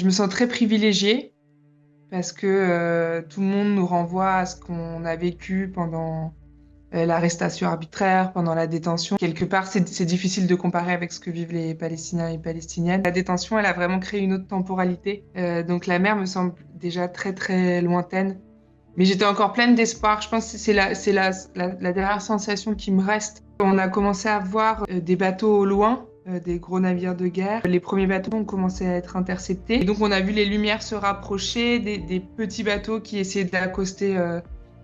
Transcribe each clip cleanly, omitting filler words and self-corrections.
Je me sens très privilégiée parce que tout le monde nous renvoie à ce qu'on a vécu pendant l'arrestation arbitraire, pendant la détention. Quelque part, c'est difficile de comparer avec ce que vivent les Palestiniens et Palestiniennes. La détention, elle a vraiment créé une autre temporalité. Donc la mer me semble déjà très, très lointaine. Mais j'étais encore pleine d'espoir. Je pense que c'est la dernière sensation qui me reste. On a commencé à voir des bateaux au loin, des gros navires de guerre. Les premiers bateaux ont commencé à être interceptés. Et donc on a vu les lumières se rapprocher, des petits bateaux qui essayaient d'accoster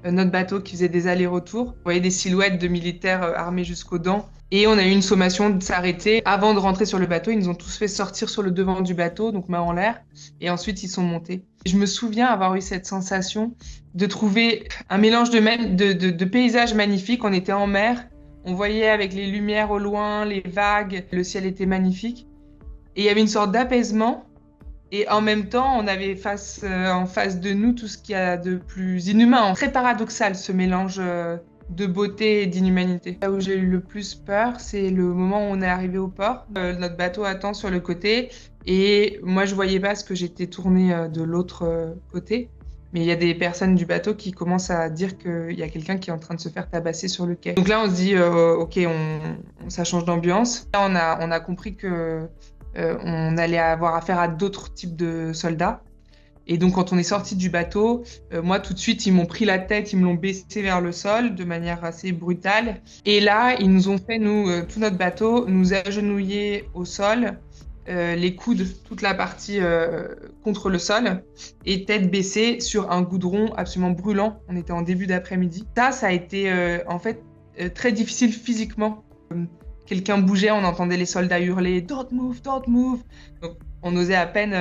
notre bateau, qui faisait des allers-retours. Vous voyez des silhouettes de militaires armés jusqu'aux dents. Et on a eu une sommation de s'arrêter. Avant de rentrer sur le bateau, ils nous ont tous fait sortir sur le devant du bateau, donc main en l'air. Et ensuite, ils sont montés. Je me souviens avoir eu cette sensation de trouver un mélange de paysages magnifiques. On était en mer, on voyait avec les lumières au loin, les vagues, le ciel était magnifique. Et il y avait une sorte d'apaisement. Et en même temps, on avait en face de nous tout ce qu'il y a de plus inhumain. Très paradoxal, ce mélange de beauté et d'inhumanité. Là où j'ai eu le plus peur, c'est le moment où on est arrivé au port. Notre bateau attend sur le côté et moi, je voyais pas parce que j'étais tournée de l'autre côté. Mais il y a des personnes du bateau qui commencent à dire qu'il y a quelqu'un qui est en train de se faire tabasser sur le quai. Donc là, on se dit, OK, ça change d'ambiance. Là, on a compris que on allait avoir affaire à d'autres types de soldats. Et donc, quand on est sorti du bateau, moi, tout de suite, ils m'ont pris la tête, ils me l'ont baissé vers le sol de manière assez brutale. Et là, ils nous ont fait, tout notre bateau, nous agenouiller au sol, les coudes, toute la partie contre le sol, et tête baissée sur un goudron absolument brûlant. On était en début d'après-midi. Ça a été en fait très difficile physiquement. Quelqu'un bougeait, on entendait les soldats hurler Don't move, don't move. Donc, on osait à peine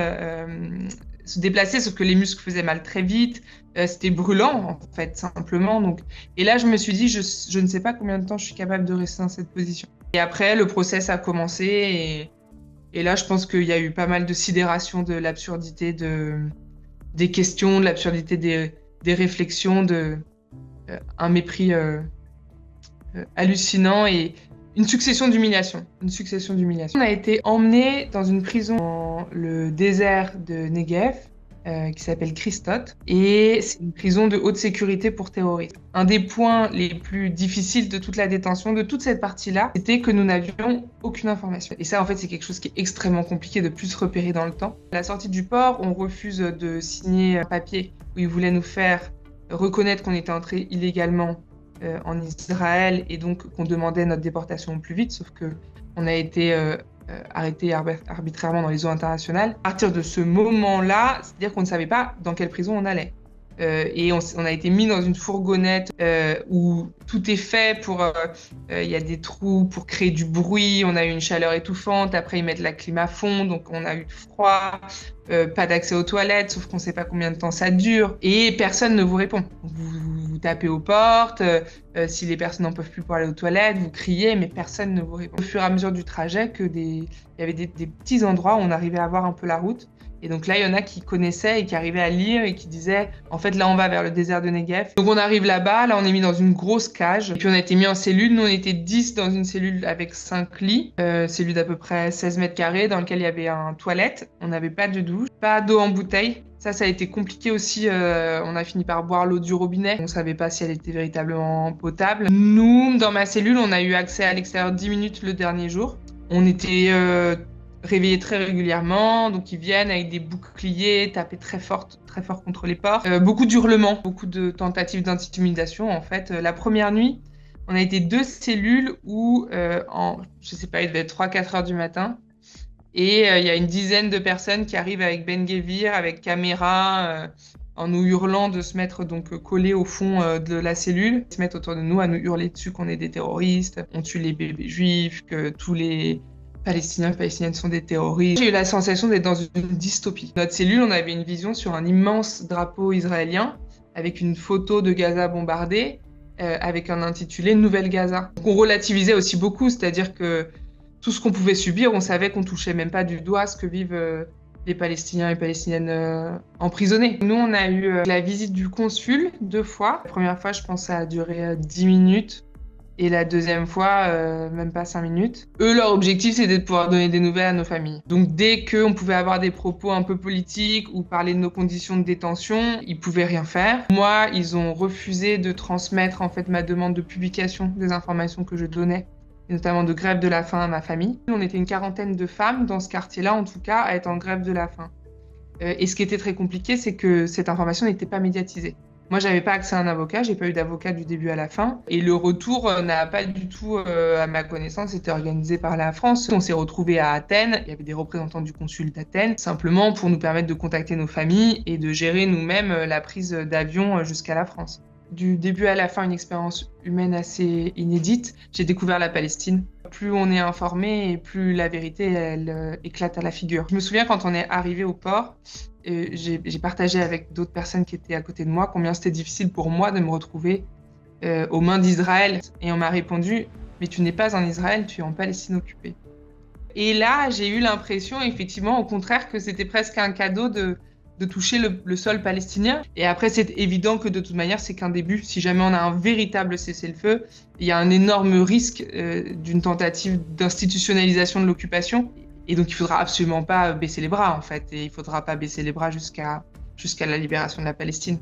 se déplacer, sauf que les muscles faisaient mal très vite. C'était brûlant, en fait, simplement. Donc... Et là, je me suis dit, je ne sais pas combien de temps je suis capable de rester dans cette position. Et après, le process a commencé. Et là, je pense qu'il y a eu pas mal de sidération de l'absurdité des questions, de l'absurdité des réflexions, un mépris hallucinant et une succession d'humiliations. On a été emmenés dans une prison dans le désert de Negev qui s'appelle Christot. Et c'est une prison de haute sécurité pour terroristes. Un des points les plus difficiles de toute la détention, de toute cette partie-là, c'était que nous n'avions aucune information. Et ça, en fait, c'est quelque chose qui est extrêmement compliqué de plus se repérer dans le temps. À la sortie du port, on refuse de signer un papier où ils voulaient nous faire reconnaître qu'on était entré illégalement en Israël et donc qu'on demandait notre déportation au plus vite, sauf qu'on a été arrêté arbitrairement dans les eaux internationales. À partir de ce moment-là, c'est-à-dire qu'on ne savait pas dans quelle prison on allait. Et on a été mis dans une fourgonnette où tout est fait pour... y a des trous pour créer du bruit, on a eu une chaleur étouffante, après ils mettent la clim à fond, donc on a eu froid, pas d'accès aux toilettes, sauf qu'on ne sait pas combien de temps ça dure, et personne ne vous répond. Vous tapez aux portes, si les personnes n'en peuvent plus pour aller aux toilettes, vous criez, mais personne ne vous répond. Au fur et à mesure du trajet, il y avait des petits endroits où on arrivait à voir un peu la route. Et donc là, il y en a qui connaissaient et qui arrivaient à lire et qui disaient « En fait, là, on va vers le désert de Negev. » Donc on arrive là-bas, là, on est mis dans une grosse cage. Et puis on a été mis en cellule. Nous, on était 10 dans une cellule avec 5 lits. Cellule d'à peu près 16 mètres carrés dans laquelle il y avait un toilette. On n'avait pas de douche, pas d'eau en bouteille. Ça a été compliqué aussi. On a fini par boire l'eau du robinet. On ne savait pas si elle était véritablement potable. Nous, dans ma cellule, on a eu accès à l'extérieur 10 minutes le dernier jour. On était... réveillés très régulièrement, donc ils viennent avec des boucliers, taper très fort contre les portes. Beaucoup d'hurlements, beaucoup de tentatives d'intimidation en fait. La première nuit, on a été 2 cellules où, je sais pas, il devait être 3-4 heures du matin, et il y a une dizaine de personnes qui arrivent avec Ben Gvir, avec caméra, en nous hurlant de se mettre donc collés au fond de la cellule, ils se mettent autour de nous à nous hurler dessus qu'on est des terroristes, on tue les bébés juifs, que tous les Palestiniens et Palestiniennes sont des terroristes. J'ai eu la sensation d'être dans une dystopie. Notre cellule, on avait une vision sur un immense drapeau israélien avec une photo de Gaza bombardée, avec un intitulé Nouvelle Gaza. Donc on relativisait aussi beaucoup, c'est-à-dire que tout ce qu'on pouvait subir, on savait qu'on touchait même pas du doigt ce que vivent les Palestiniens et Palestiniennes emprisonnés. Nous, on a eu la visite du consul 2 fois. La première fois, je pense, ça a duré 10 minutes. Et la deuxième fois, même pas 5 minutes. Eux, leur objectif, c'était de pouvoir donner des nouvelles à nos familles. Donc, dès qu'on pouvait avoir des propos un peu politiques ou parler de nos conditions de détention, ils pouvaient rien faire. Moi, ils ont refusé de transmettre, en fait, ma demande de publication des informations que je donnais, et notamment de grève de la faim à ma famille. On était une quarantaine de femmes dans ce quartier-là, en tout cas, à être en grève de la faim. Et ce qui était très compliqué, c'est que cette information n'était pas médiatisée. Moi, j'avais pas accès à un avocat, j'ai pas eu d'avocat du début à la fin. Et le retour n'a pas du tout, à ma connaissance, été organisé par la France. On s'est retrouvés à Athènes, il y avait des représentants du consul d'Athènes, simplement pour nous permettre de contacter nos familles et de gérer nous-mêmes la prise d'avion jusqu'à la France. Du début à la fin, une expérience humaine assez inédite. J'ai découvert la Palestine. Plus on est informé et plus la vérité, elle éclate à la figure. Je me souviens quand on est arrivé au port, j'ai partagé avec d'autres personnes qui étaient à côté de moi combien c'était difficile pour moi de me retrouver aux mains d'Israël. Et on m'a répondu, mais tu n'es pas en Israël, tu es en Palestine occupée. Et là, j'ai eu l'impression, effectivement, au contraire, que c'était presque un cadeau de toucher le sol palestinien. Et après, c'est évident que de toute manière, c'est qu'un début. Si jamais on a un véritable cessez-le-feu, il y a un énorme risque d'une tentative d'institutionnalisation de l'occupation. Et donc, il faudra absolument pas baisser les bras, en fait. Et il faudra pas baisser les bras jusqu'à la libération de la Palestine.